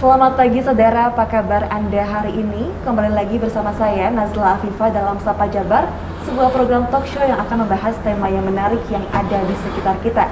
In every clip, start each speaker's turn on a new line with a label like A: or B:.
A: Selamat pagi saudara, apa kabar Anda hari ini? Kembali lagi bersama saya Nazla Afifah dalam Sapa Jabar, sebuah program talk show yang akan membahas tema yang menarik yang ada di sekitar kita.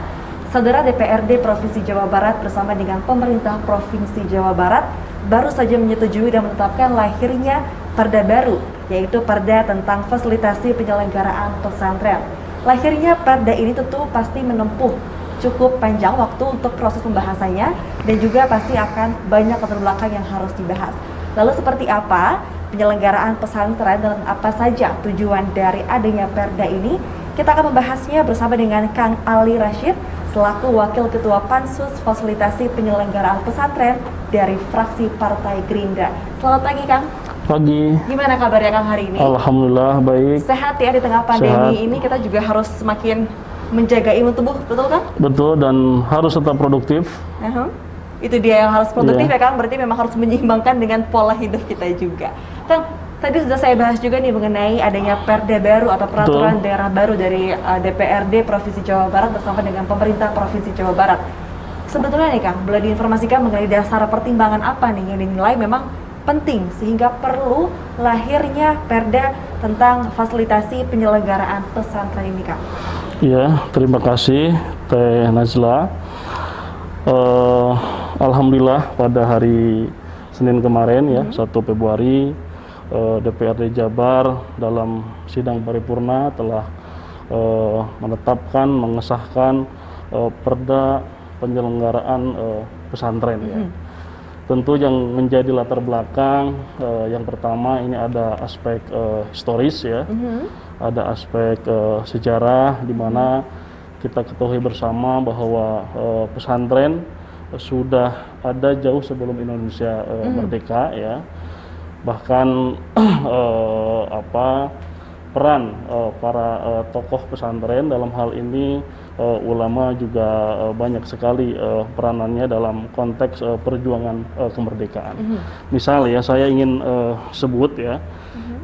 A: Saudara, DPRD Provinsi Jawa Barat bersama dengan pemerintah Provinsi Jawa Barat baru saja menyetujui dan menetapkan lahirnya Perda baru, yaitu Perda tentang fasilitasi penyelenggaraan pesantren. Lahirnya Perda ini tentu pasti menempuh cukup panjang waktu untuk proses pembahasannya dan juga pasti akan banyak latar belakang yang harus dibahas. Lalu seperti apa penyelenggaraan pesantren dan apa saja tujuan dari adanya Perda ini? Kita akan membahasnya bersama dengan Kang Ali Rashid selaku Wakil Ketua Pansus Fasilitasi Penyelenggaraan Pesantren dari fraksi Partai Gerindra. Selamat pagi, Kang.
B: Pagi.
A: Gimana kabarnya Kang hari ini?
B: Alhamdulillah baik.
A: Sehat ya di tengah pandemi ini, kita juga harus semakin menjaga imun tubuh, betul kan?
B: Betul, dan harus tetap produktif.
A: Itu dia yang harus produktif ya Kang, berarti memang harus menyeimbangkan dengan pola hidup kita juga. Kang, tadi sudah saya bahas juga nih mengenai adanya Perda baru atau peraturan daerah baru dari DPRD Provinsi Jawa Barat bersama dengan pemerintah Provinsi Jawa Barat. Sebetulnya nih Kang, boleh diinformasikan mengenai dasar pertimbangan apa nih yang dinilai memang penting sehingga perlu lahirnya Perda tentang fasilitasi penyelenggaraan pesantren ini, Kang?
B: Ya, terima kasih Teh Nazla. Alhamdulillah pada hari Senin kemarin ya, 1 Februari DPRD Jabar dalam sidang paripurna telah menetapkan, mengesahkan Perda penyelenggaraan pesantren ya. Tentu yang menjadi latar belakang yang pertama ini ada aspek historis ya, ada aspek sejarah di mana kita ketahui bersama bahwa pesantren sudah ada jauh sebelum Indonesia merdeka ya. Bahkan peran para tokoh pesantren dalam hal ini ulama juga banyak sekali peranannya dalam konteks perjuangan kemerdekaan. Misal ya, saya ingin sebut ya,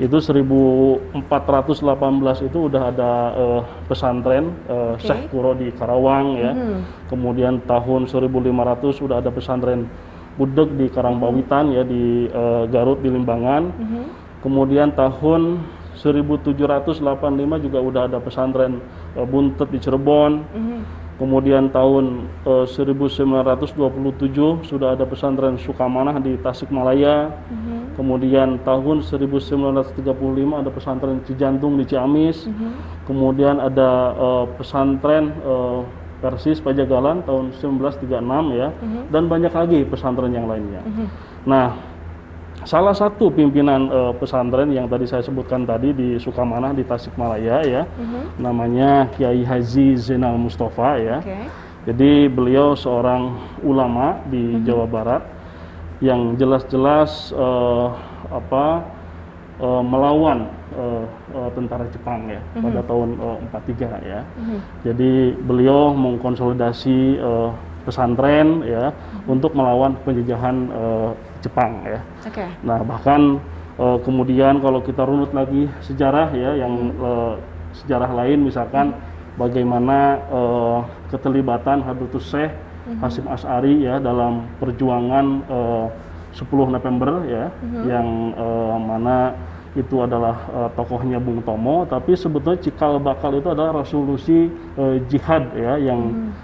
B: itu 1418 itu udah ada pesantren Syekh Kuro di Karawang ya. Kemudian tahun 1500 sudah ada pesantren Budeg di Karangpawitan ya, di Garut di Limbangan. Kemudian tahun 1785 juga udah ada pesantren Buntet di Cirebon. Kemudian tahun 1927 sudah ada pesantren Sukamanah di Tasikmalaya. Kemudian tahun 1935 ada pesantren Cijantung di Ciamis. Kemudian ada pesantren Persis Pajagalan tahun 1936 ya. Dan banyak lagi pesantren yang lainnya. Nah, salah satu pimpinan pesantren yang tadi saya sebutkan tadi di Sukamanah di Tasikmalaya ya, namanya Kiai Haji Zainal Mustafa ya. Jadi beliau seorang ulama di Jawa Barat yang jelas-jelas melawan tentara Jepang ya pada tahun 43 ya. Jadi beliau mengkonsolidasi pesantren ya untuk melawan penjajahan Jepang ya. Nah, bahkan kemudian kalau kita runut lagi sejarah ya, yang sejarah lain misalkan bagaimana keterlibatan Hadratus Syekh Hasyim Asy'ari ya dalam perjuangan 10 November ya, yang mana itu adalah tokohnya Bung Tomo, tapi sebetulnya cikal bakal itu adalah resolusi jihad ya yang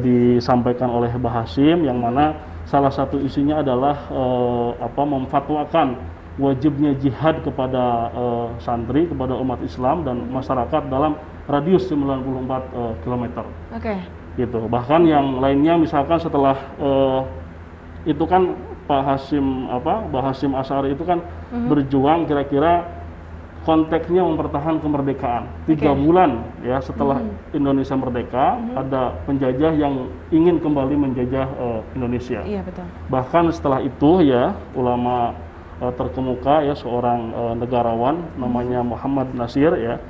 B: disampaikan oleh Mbah Hasyim, yang mana salah satu isinya adalah memfatwakan wajibnya jihad kepada santri, kepada umat Islam dan masyarakat dalam radius 94 km. Gitu. Bahkan yang lainnya misalkan setelah itu kan Mbah Hasyim Asy'ari itu kan berjuang kira-kira konteksnya mempertahankan kemerdekaan. 3 bulan ya setelah Indonesia merdeka, ada penjajah yang ingin kembali menjajah Indonesia. Iya, betul. Bahkan setelah itu ya, ulama terkemuka ya, seorang negarawan namanya Muhammad Nasir ya,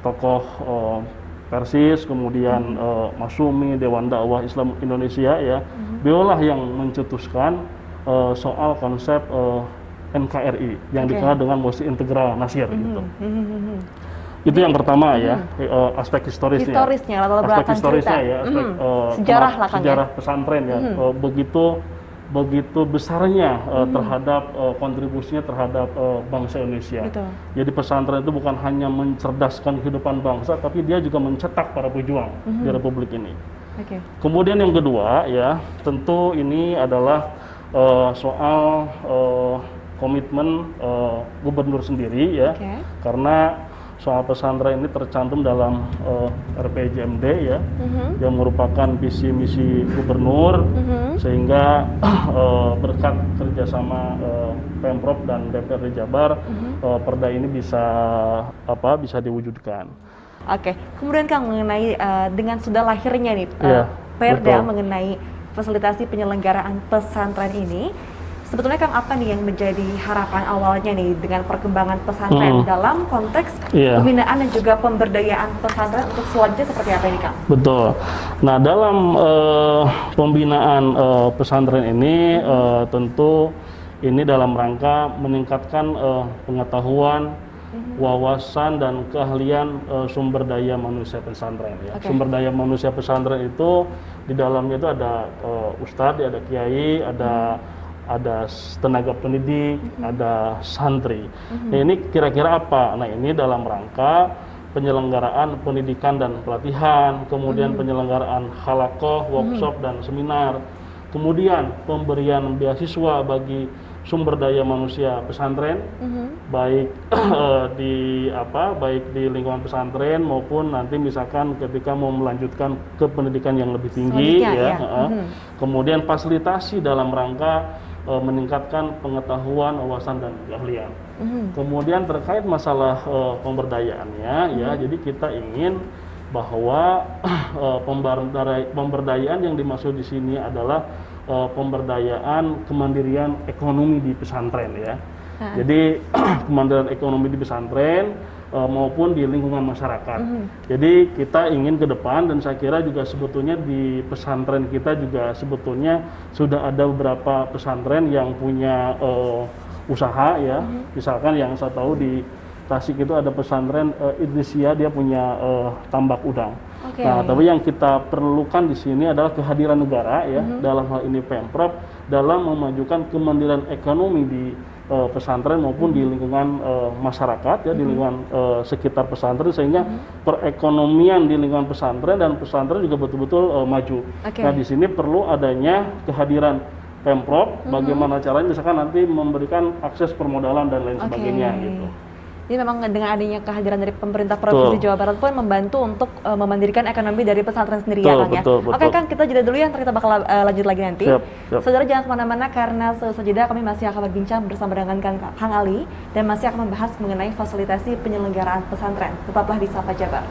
B: tokoh Persis, kemudian Masyumi, Dewan Dakwah Islam Indonesia ya, beliaulah yang mencetuskan soal konsep NKRI yang dikenal dengan Musik Integral Nasir gitu. Itu yang pertama ya, aspek historisnya,
A: latar belakang
B: aspek historisnya ya, aspek
A: sejarah
B: pesantren ya. Begitu begitu besarnya terhadap kontribusinya terhadap bangsa Indonesia.
A: Betul.
B: Jadi pesantren itu bukan hanya mencerdaskan kehidupan bangsa, tapi dia juga mencetak para pejuang di Republik ini.
A: Oke.
B: Kemudian yang kedua ya, tentu ini adalah soal komitmen gubernur sendiri ya, karena soal pesantren ini tercantum dalam RPJMD ya, yang merupakan visi misi gubernur, sehingga berkat kerjasama Pemprov dan DPRD Jabar, perda ini bisa diwujudkan.
A: Oke, kemudian Kang mengenai dengan sudah lahirnya nih perda mengenai fasilitasi penyelenggaraan pesantren ini, sebetulnya Kang apa nih yang menjadi harapan awalnya nih dengan perkembangan pesantren dalam konteks pembinaan dan juga pemberdayaan pesantren untuk selanjutnya seperti apa ini Kang?
B: Betul. Nah dalam pembinaan pesantren ini tentu ini dalam rangka meningkatkan pengetahuan, wawasan dan keahlian sumber daya manusia pesantren ya. Sumber daya manusia pesantren itu di dalamnya itu ada ustadz, ada kiai, ada tenaga pendidik, ada santri. Nah, ini kira-kira apa? Nah, ini dalam rangka penyelenggaraan pendidikan dan pelatihan, kemudian penyelenggaraan halaqah, workshop dan seminar, kemudian pemberian beasiswa bagi sumber daya manusia pesantren, baik di lingkungan pesantren maupun nanti misalkan ketika mau melanjutkan ke pendidikan yang lebih tinggi kemudian fasilitasi dalam rangka meningkatkan pengetahuan, wawasan dan keahlian. Kemudian terkait masalah pemberdayaannya ya, jadi kita ingin bahwa pemberdayaan yang dimaksud di sini adalah pemberdayaan kemandirian ekonomi di pesantren ya. Jadi kemandirian ekonomi di pesantren maupun di lingkungan masyarakat. Jadi kita ingin ke depan, dan saya kira juga sebetulnya di pesantren kita juga sebetulnya sudah ada beberapa pesantren yang punya usaha ya. Misalkan yang saya tahu di Tasik itu ada pesantren Idrisia, dia punya tambak udang. Nah, tapi yang kita perlukan di sini adalah kehadiran negara ya, dalam hal ini Pemprov, dalam memajukan kemandirian ekonomi di pesantren maupun di lingkungan masyarakat ya, di lingkungan sekitar pesantren, sehingga perekonomian di lingkungan pesantren dan pesantren juga betul-betul maju. Nah, di sini perlu adanya kehadiran Pemprov, bagaimana caranya misalkan nanti memberikan akses permodalan dan lain sebagainya gitu.
A: Jadi memang dengan adanya kehadiran dari pemerintah Provinsi Jawa Barat pun membantu untuk memandirikan ekonomi dari pesantren sendiri ya Kang ya. Oke Kang, kita jeda dulu ya, nanti kita bakal lanjut lagi nanti. Saudara jangan kemana-mana, karena seusai jeda kami masih akan berbincang bersama dengan Kang Ali dan masih akan membahas mengenai fasilitasi penyelenggaraan pesantren. Tetaplah di Sapa Jabar.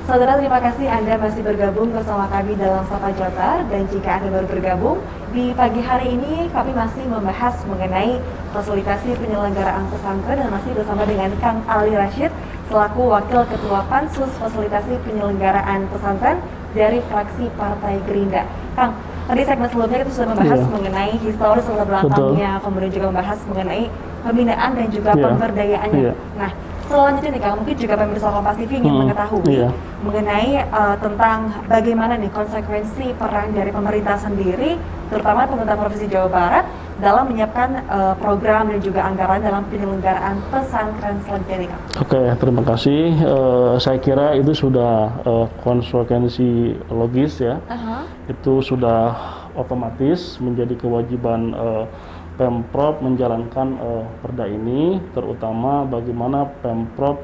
A: Saudara, terima kasih Anda masih bergabung bersama kami dalam Sapa Jabar, dan jika Anda baru bergabung, di pagi hari ini kami masih membahas mengenai fasilitasi penyelenggaraan pesantren dan masih bersama dengan Kang Ali Rashid selaku Wakil Ketua Pansus Fasilitasi Penyelenggaraan Pesantren dari fraksi Partai Gerindra. Kang, tadi segmen sebelumnya kita sudah membahas mengenai historis latar belakangnya, kemudian juga membahas mengenai pembinaan dan juga pemberdayaannya. Nah, selanjutnya nih Kang, mungkin juga pemirsa Kompas TV ingin mengetahui mengenai tentang bagaimana nih konsekuensi peran dari pemerintah sendiri, terutama pemerintah Provinsi Jawa Barat dalam menyiapkan program dan juga anggaran dalam penyelenggaraan pesantren selanjutnya nih Kang. Oke,
B: terima kasih. Saya kira itu sudah konsekuensi logis ya. Itu sudah otomatis menjadi kewajiban Pemprov menjalankan perda ini, terutama bagaimana Pemprov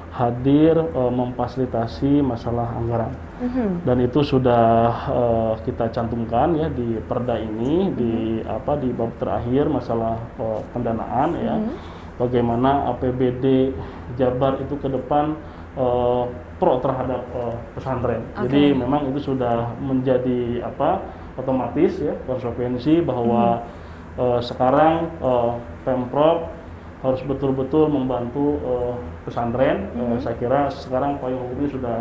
B: hadir memfasilitasi masalah anggaran. Dan itu sudah kita cantumkan ya di perda ini, di bab terakhir masalah pendanaan ya. Bagaimana APBD Jabar itu ke depan pro terhadap pesantren. Jadi memang itu sudah menjadi otomatis ya konsekuensi bahwa sekarang Pemprov harus betul-betul membantu pesantren. Saya kira sekarang payung hukumnya sudah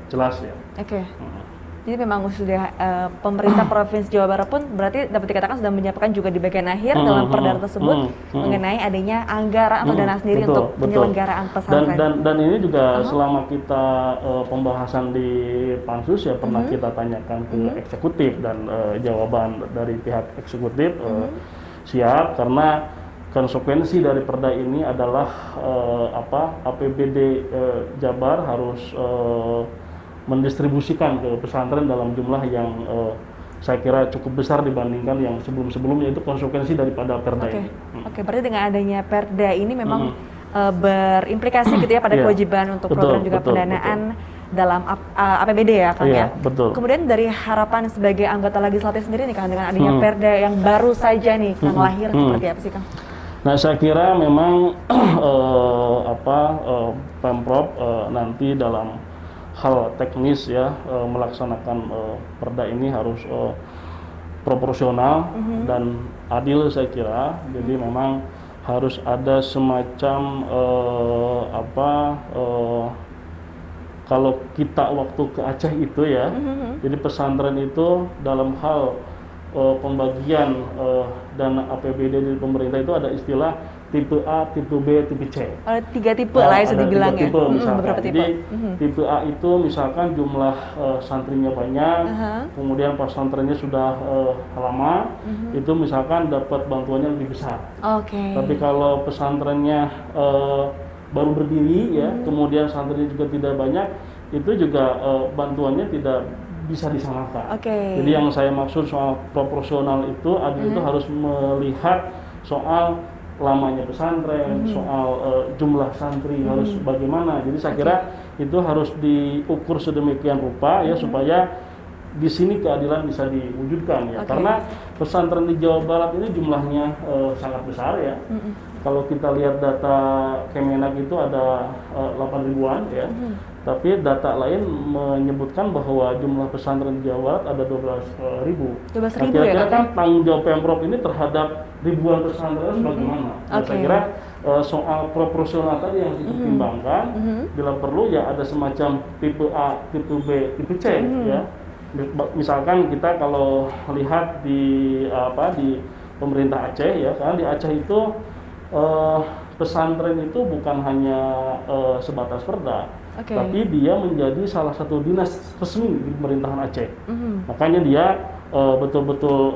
B: jelas ya.
A: Oke. Jadi memang sudah pemerintah Provinsi Jawa Barat pun berarti dapat dikatakan sudah menyiapkan juga di bagian akhir dalam perda tersebut mengenai adanya anggaran atau dana sendiri untuk penyelenggaraan pesantren.
B: Dan ini juga selama kita pembahasan di Pansus ya pernah kita tanyakan ke eksekutif dan jawaban dari pihak eksekutif siap, karena konsekuensi dari perda ini adalah APBD Jabar harus mendistribusikan ke pesantren dalam jumlah yang saya kira cukup besar dibandingkan yang sebelum-sebelumnya. Itu konsekuensi daripada perda ini.
A: Oke, berarti dengan adanya perda ini memang berimplikasi gitu ya pada kewajiban untuk program juga pendanaan dalam APBD ya Kang ya.
B: Betul.
A: Kemudian dari harapan sebagai anggota legislatif sendiri nih Kang, dengan adanya perda yang baru saja nih Kang lahir, seperti apa sih Kang?
B: Nah, saya kira memang Pemprov nanti dalam hal teknis ya melaksanakan perda ini harus proporsional dan adil saya kira. Jadi memang harus ada semacam kalau kita waktu ke Aceh itu ya, jadi pesantren itu dalam hal pembagian dana APBD dari pemerintah itu ada istilah tipe A, tipe B, tipe C.
A: Ada 3 tipe lah ya, dibilang ya.
B: Beberapa tipe. Jadi tipe A itu misalkan jumlah santrinya banyak, kemudian pesantrennya sudah lama, itu misalkan dapat bantuannya lebih besar. Tapi kalau pesantrennya baru berdiri ya, kemudian santrinya juga tidak banyak, itu juga bantuannya tidak bisa disamakan. Jadi yang saya maksud soal proporsional itu, adil itu harus melihat soal lamanya pesantren, soal jumlah santri harus bagaimana. Jadi saya kira itu harus diukur sedemikian rupa ya supaya di sini keadilan bisa diwujudkan ya. Karena pesantren di Jawa Barat ini jumlahnya sangat besar ya. Kalau kita lihat data Kemenak itu ada 8.000-an ya. Tapi data lain menyebutkan bahwa jumlah pesantren di Jawa Barat ada 12.000.
A: 12.000
B: kira-kira kan tanggung jawab Pemprov ini terhadap ribuan pesantren bagaimana? Saya kira soal proporsional tadi yang dipertimbangkan, bila perlu ya ada semacam tipe A, tipe B, tipe C ya. Misalkan kita kalau lihat di pemerintah Aceh ya, karena di Aceh itu pesantren itu bukan hanya sebatas perda, tapi dia menjadi salah satu dinas resmi di pemerintahan Aceh. Makanya dia betul-betul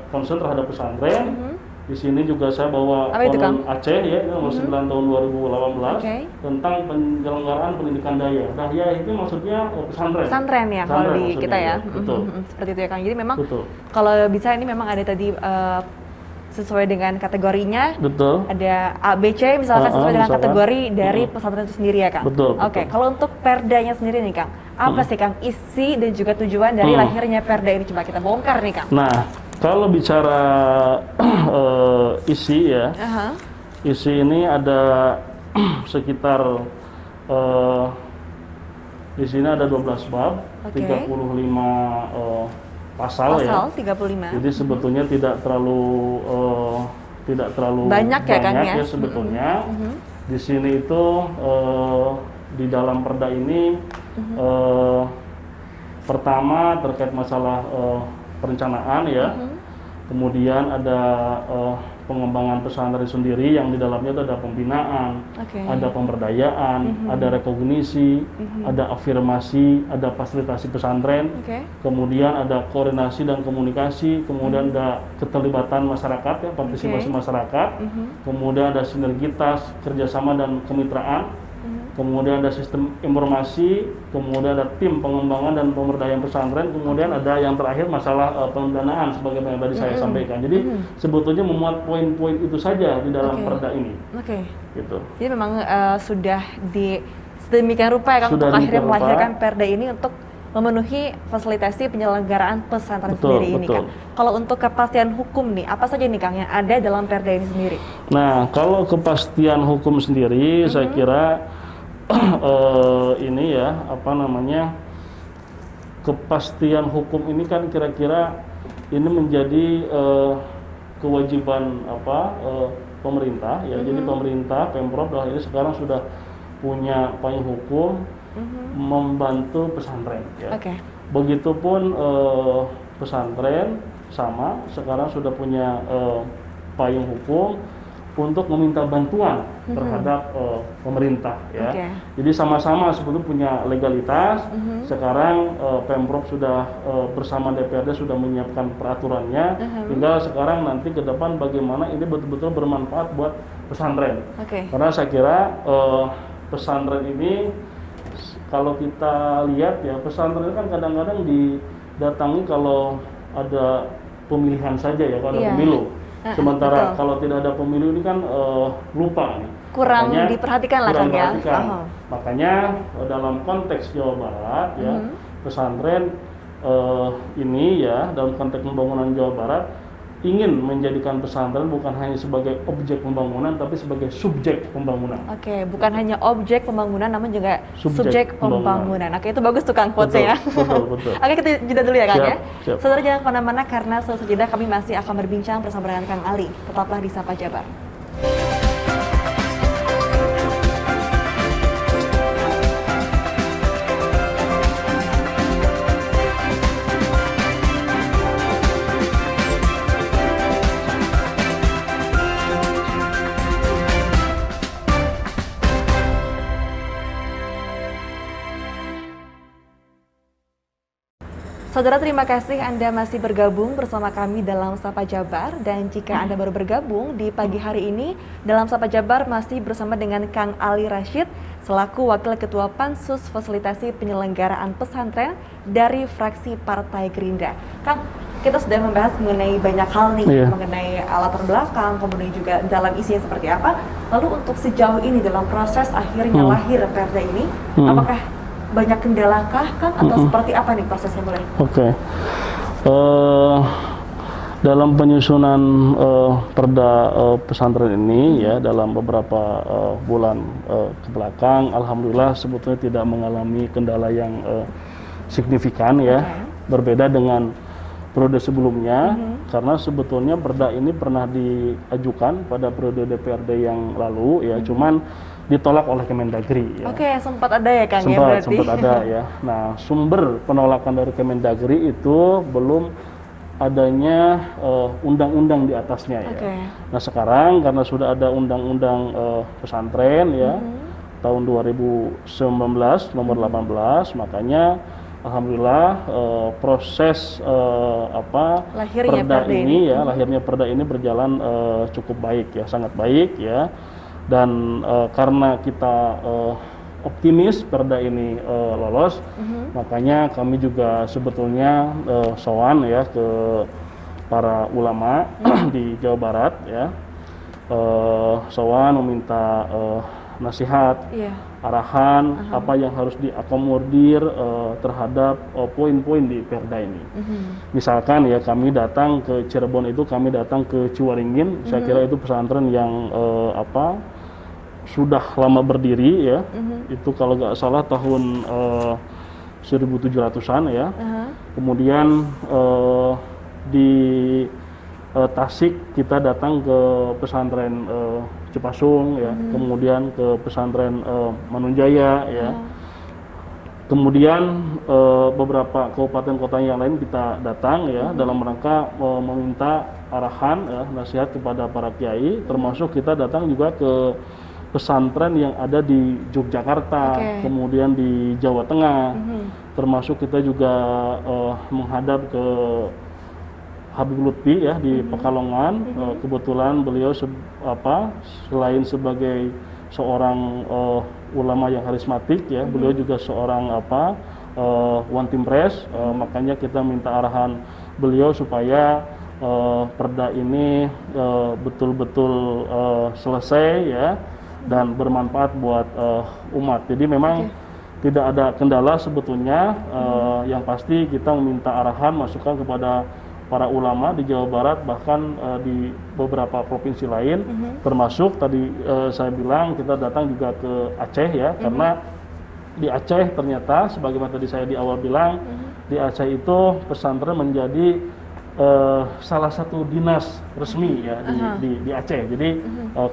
B: concern terhadap pesantren. Di sini juga saya bawa Konven Aceh ya, nomor 9 tahun 2018 tentang penyelenggaraan pendidikan daya. Daya itu maksudnya pesantren.
A: Pesantren ya kalau di kita ya. Seperti itu ya Kang. Jadi memang kalau bisa ini memang ada tadi sesuai dengan kategorinya. Ada A, B, C misalkan sesuai dengan kategori dari pesantren itu sendiri ya Kang. Kalau untuk perdanya sendiri nih Kang, apa sih Kang isi dan juga tujuan dari lahirnya perda ini? Coba kita bongkar nih Kang.
B: Nah, kalau bicara isi ya, isi ini ada sekitar di sini ada 12 bab, 35 pasal ya. 35. Jadi sebetulnya tidak terlalu
A: banyak ya Kang ya
B: sebetulnya. Di sini itu di dalam perda ini pertama terkait masalah perencanaan ya. Kemudian ada pengembangan pesantren sendiri yang di dalamnya itu ada pembinaan, ada pemberdayaan, ada rekognisi, ada afirmasi, ada fasilitasi pesantren, kemudian ada koordinasi dan komunikasi, kemudian ada keterlibatan masyarakat ya, partisipasi masyarakat, kemudian ada sinergitas, kerjasama dan kemitraan, kemudian ada sistem informasi, kemudian ada tim pengembangan dan pemberdayaan pesantren, kemudian ada yang terakhir masalah pendanaan sebagaimana yang tadi saya sampaikan. Jadi sebetulnya memuat poin-poin itu saja di dalam perda ini. Gitu.
A: Jadi memang sudah di sedemikian rupa ya Kang untuk akhirnya melahirkan perda ini untuk memenuhi fasilitasi penyelenggaraan pesantren sendiri ini Kang. Kalau untuk kepastian hukum nih, apa saja nih Kang yang ada dalam perda ini sendiri?
B: Nah, kalau kepastian hukum sendiri saya kira ini ya, kepastian hukum ini kan kira-kira ini menjadi kewajiban pemerintah ya. Jadi pemerintah Pemprov dalam ini sekarang sudah punya payung hukum membantu pesantren ya. Begitupun pesantren sama sekarang sudah punya payung hukum untuk meminta bantuan terhadap pemerintah ya. Jadi sama-sama sebetulnya punya legalitas. Sekarang Pemprov sudah bersama DPRD sudah menyiapkan peraturannya. Tinggal sekarang nanti ke depan bagaimana ini betul-betul bermanfaat buat pesantren. Karena saya kira pesantren ini kalau kita lihat ya, pesantren kan kadang-kadang didatangi kalau ada pemilihan saja ya, kalau ada pemilu. Sementara kalau tidak ada pemilu ini kan lupa nih.
A: Kurang diperhatikan lah kan ya.
B: Makanya dalam konteks Jawa Barat ya, pesantren ini ya dalam konteks pembangunan Jawa Barat ingin menjadikan pesantren bukan hanya sebagai objek pembangunan tapi sebagai subjek pembangunan.
A: Bukan hanya objek pembangunan namun juga subjek pembangunan. Itu bagus tuh Kang quotes-nya ya.
B: Betul.
A: Kita jeda dulu ya Kang ya.
B: Siap.
A: Saudara jangan kemana-mana karena setelah jeda kami masih akan berbincang bersama dengan Kang Ali. Tetaplah di Sapa Jabar. Saudara, terima kasih Anda masih bergabung bersama kami dalam Sapa Jabar. Dan jika Anda baru bergabung di pagi hari ini, dalam Sapa Jabar masih bersama dengan Kang Ali Rashid selaku Wakil Ketua Pansus Fasilitasi Penyelenggaraan Pesantren dari fraksi Partai Gerindra. Kang, kita sudah membahas mengenai banyak hal nih, mengenai latar belakang, kemudian juga dalam isinya seperti apa. Lalu untuk sejauh ini dalam proses akhirnya lahir Perda ini, apakah banyak kendala kah Kang atau seperti apa nih prosesnya mulai?
B: Dalam penyusunan Perda pesantren ini ya dalam beberapa bulan ke belakang, alhamdulillah sebetulnya tidak mengalami kendala yang signifikan ya. Berbeda dengan periode sebelumnya, karena sebetulnya Perda ini pernah diajukan pada periode DPRD yang lalu ya, cuman ditolak oleh Kemendagri ya.
A: Sempat ada ya Kang ya berarti?
B: Sempat ada ya. Nah, sumber penolakan dari Kemendagri itu belum adanya undang-undang di atasnya ya. Nah, sekarang karena sudah ada undang-undang pesantren ya, tahun 2019 nomor 18, makanya alhamdulillah proses Perda ini ya, lahirnya Perda ini berjalan cukup baik ya, sangat baik ya. Dan karena kita optimis Perda ini lolos, makanya kami juga sebetulnya sowan ya ke para ulama di Jawa Barat ya, sowan meminta nasihat, arahan apa yang harus diakomodir terhadap poin-poin di Perda ini. Misalkan ya kami datang ke Cirebon itu, kami datang ke Ciwaringin, saya kira itu pesantren yang sudah lama berdiri ya, itu kalau nggak salah tahun 1700-an ya. Kemudian di Tasik kita datang ke pesantren Cipasung ya, kemudian ke pesantren Manunjaya ya. Kemudian beberapa kabupaten kota yang lain kita datang ya dalam rangka meminta arahan ya, nasihat kepada para kiai, termasuk kita datang juga ke pesantren yang ada di Yogyakarta, kemudian di Jawa Tengah, termasuk kita juga menghadap ke Habib Lutfi ya di Pekalongan. Kebetulan beliau selain sebagai seorang ulama yang karismatik ya, beliau juga seorang one team press, makanya kita minta arahan beliau supaya Perda ini betul-betul selesai ya dan bermanfaat buat umat. Jadi memang tidak ada kendala sebetulnya, yang pasti kita meminta arahan masukan kepada para ulama di Jawa Barat, bahkan di beberapa provinsi lain, termasuk tadi saya bilang kita datang juga ke Aceh ya, karena di Aceh ternyata sebagaimana tadi saya di awal bilang, di Aceh itu pesantren menjadi salah satu dinas resmi ya di Aceh. Jadi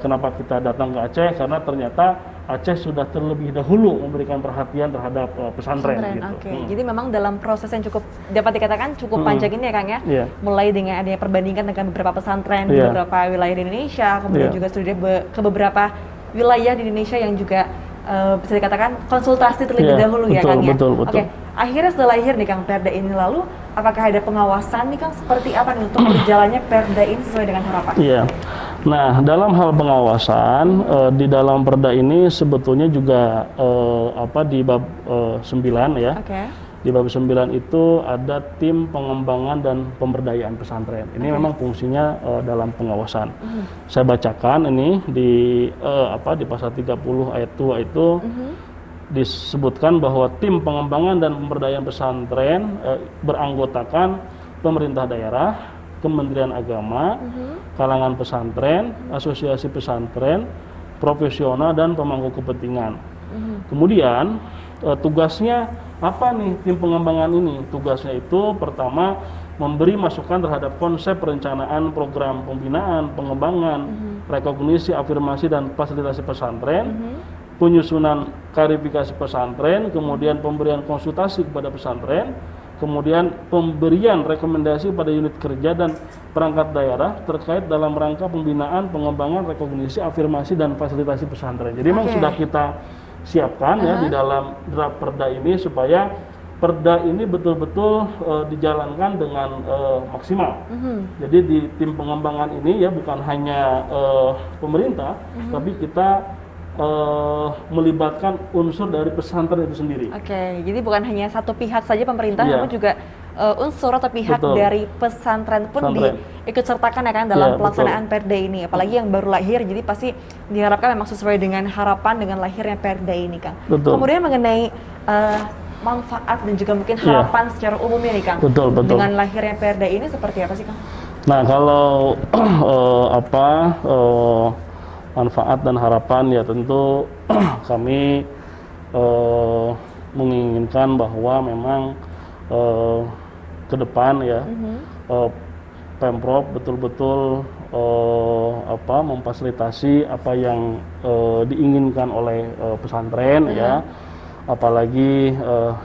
B: kenapa kita datang ke Aceh? Karena ternyata Aceh sudah terlebih dahulu memberikan perhatian terhadap pesantren. Gitu.
A: Oke. Jadi memang dalam proses yang cukup dapat dikatakan cukup panjang ini ya Kang ya.
B: Yeah.
A: Mulai dengan adanya perbandingan dengan beberapa pesantren di beberapa wilayah di Indonesia, kemudian juga studi ke beberapa wilayah di Indonesia yang juga bisa dikatakan konsultasi terlebih dahulu ya Kang ya.
B: Betul.
A: Oke, akhirnya setelah lahir nih Kang Perda ini, lalu apakah ada pengawasan nih Kang seperti apa nih untuk berjalannya Perda ini sesuai dengan harapan?
B: Iya. Nah, dalam hal pengawasan di dalam Perda ini sebetulnya juga di bab 9 ya.
A: Oke.
B: Di bab 9 itu ada tim pengembangan dan pemberdayaan pesantren. Ini memang fungsinya dalam pengawasan. Saya bacakan ini di pasal 30 ayat 2 itu disebutkan bahwa tim pengembangan dan pemberdayaan pesantren beranggotakan pemerintah daerah, Kementerian Agama, kalangan pesantren, asosiasi pesantren, profesional dan pemangku kepentingan. Kemudian tugasnya apa nih tim pengembangan ini? Tugasnya itu pertama memberi masukan terhadap konsep perencanaan program pembinaan, pengembangan, rekognisi, afirmasi dan fasilitasi pesantren, penyusunan klarifikasi pesantren, kemudian pemberian konsultasi kepada pesantren, kemudian pemberian rekomendasi pada unit kerja dan perangkat daerah terkait dalam rangka pembinaan, pengembangan, rekognisi, afirmasi dan fasilitasi pesantren. Jadi memang sudah kita siapkan ya di dalam draft Perda ini supaya Perda ini betul-betul dijalankan dengan maksimal. Jadi di tim pengembangan ini ya bukan hanya pemerintah, tapi kita melibatkan unsur dari pesantren itu sendiri.
A: Oke, jadi bukan hanya satu pihak saja pemerintah, namun juga unsur atau pihak dari pesantren pun diikut sertakan ya kan dalam pelaksanaan Perda ini. Apalagi yang baru lahir, jadi pasti diharapkan memang sesuai dengan harapan dengan lahirnya Perda ini, Kang. Kemudian mengenai manfaat dan juga mungkin harapan secara umumnya nih, Kang. Dengan lahirnya Perda ini seperti apa sih, Kang?
B: Nah, kalau manfaat dan harapan ya tentu kami menginginkan bahwa memang ke depan ya Pemprov betul-betul memfasilitasi apa yang diinginkan oleh pesantren ya, apalagi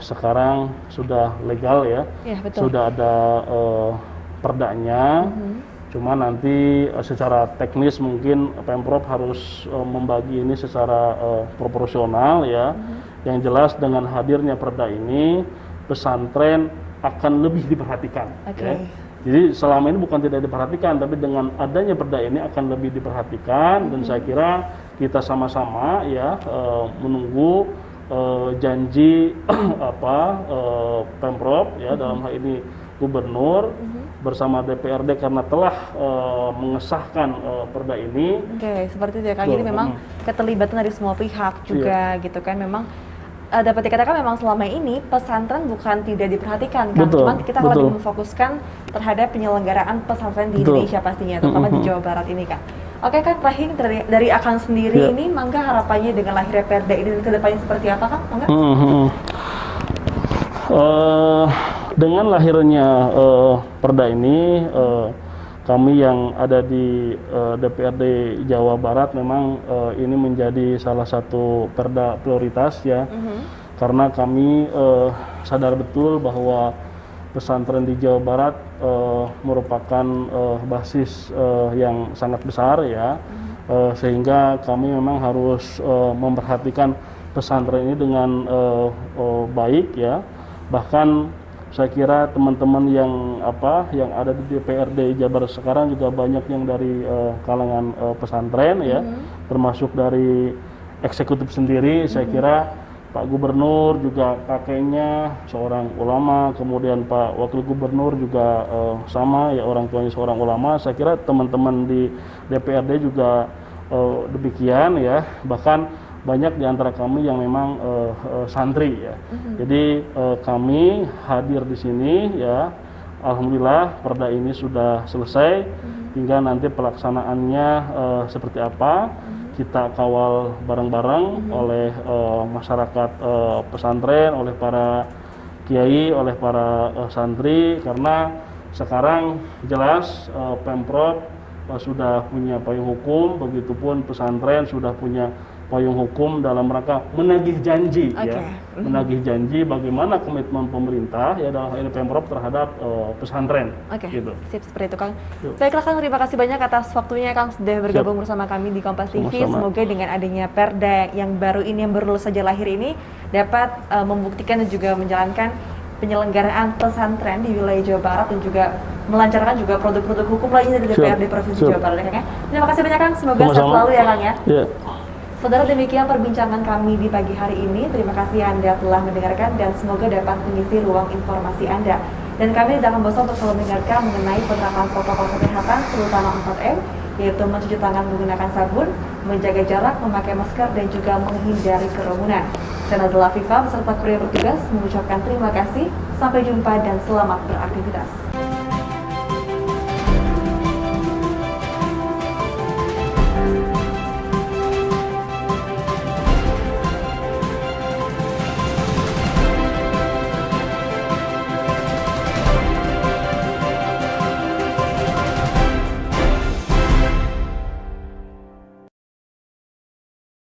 B: sekarang sudah legal ya, sudah ada perdanya. Cuma nanti secara teknis mungkin Pemprov harus membagi ini secara proporsional ya. Yang jelas dengan hadirnya Perda ini pesantren akan lebih diperhatikan. Ya. Jadi selama ini bukan tidak diperhatikan, tapi dengan adanya Perda ini akan lebih diperhatikan. Dan saya kira kita sama-sama ya menunggu janji Pemprov ya, dalam hal ini Gubernur bersama DPRD karena telah mengesahkan Perda ini.
A: Oke, seperti itu ya Kang. Jadi memang keterlibatan dari semua pihak juga gitu kan. Memang dapat dikatakan memang selama ini pesantren bukan tidak diperhatikan kan. Cuman kita lebih memfokuskan terhadap penyelenggaraan pesantren di Indonesia pastinya, terutama di Jawa Barat ini Kang. Oke Kang, terakhir dari Akang sendiri ini, mangga harapannya dengan lahirnya Perda ini ke depannya seperti apa Kang? Mangga?
B: Dengan lahirnya Perda ini, kami yang ada di DPRD Jawa Barat memang ini menjadi salah satu Perda prioritas ya, karena kami sadar betul bahwa pesantren di Jawa Barat merupakan basis yang sangat besar ya, sehingga kami memang harus memperhatikan pesantren ini dengan baik ya. Bahkan saya kira teman-teman yang ada di DPRD Jabar sekarang juga banyak yang dari kalangan pesantren ya, termasuk dari eksekutif sendiri. Saya kira Pak Gubernur juga kakeknya seorang ulama, kemudian Pak Wakil Gubernur juga sama ya, orang tuanya seorang ulama. Saya kira teman-teman di DPRD juga demikian ya, bahkan banyak di antara kami yang memang santri ya. Jadi kami hadir di sini ya, alhamdulillah Perda ini sudah selesai. Tinggal nanti pelaksanaannya seperti apa kita kawal bareng-bareng oleh masyarakat pesantren, oleh para kiai, oleh para santri, karena Sekarang jelas Pemprov sudah punya payung hukum, begitupun pesantren sudah punya payung hukum dalam rangka menagih janji, ya, menagih janji bagaimana komitmen pemerintah ya dalam hal ini Pemprov terhadap pesantren. Gitu.
A: Sip, seperti itu Kang. Baiklah Kang, terima kasih banyak atas waktunya Kang sudah bergabung bersama kami di Kompas TV. Semoga dengan adanya Perda yang baru ini yang baru saja lahir ini dapat membuktikan dan juga menjalankan penyelenggaraan pesantren di wilayah Jawa Barat dan juga melancarkan juga produk-produk hukum lainnya dari DPRD Provinsi Jawa Barat ya Kang. Terima kasih banyak Kang, semoga sehat selalu ya Kang ya. Saudara, demikian perbincangan kami di pagi hari ini. Terima kasih Anda telah mendengarkan dan semoga dapat mengisi ruang informasi Anda. Dan kami tidak akan bosan untuk selalu mengingatkan mengenai penerapan protokol kesehatan terutama 4M, yaitu mencuci tangan menggunakan sabun, menjaga jarak, memakai masker, dan juga menghindari kerumunan. Saya Nazla Afifa beserta kru yang bertugas mengucapkan terima kasih, sampai jumpa dan selamat beraktivitas.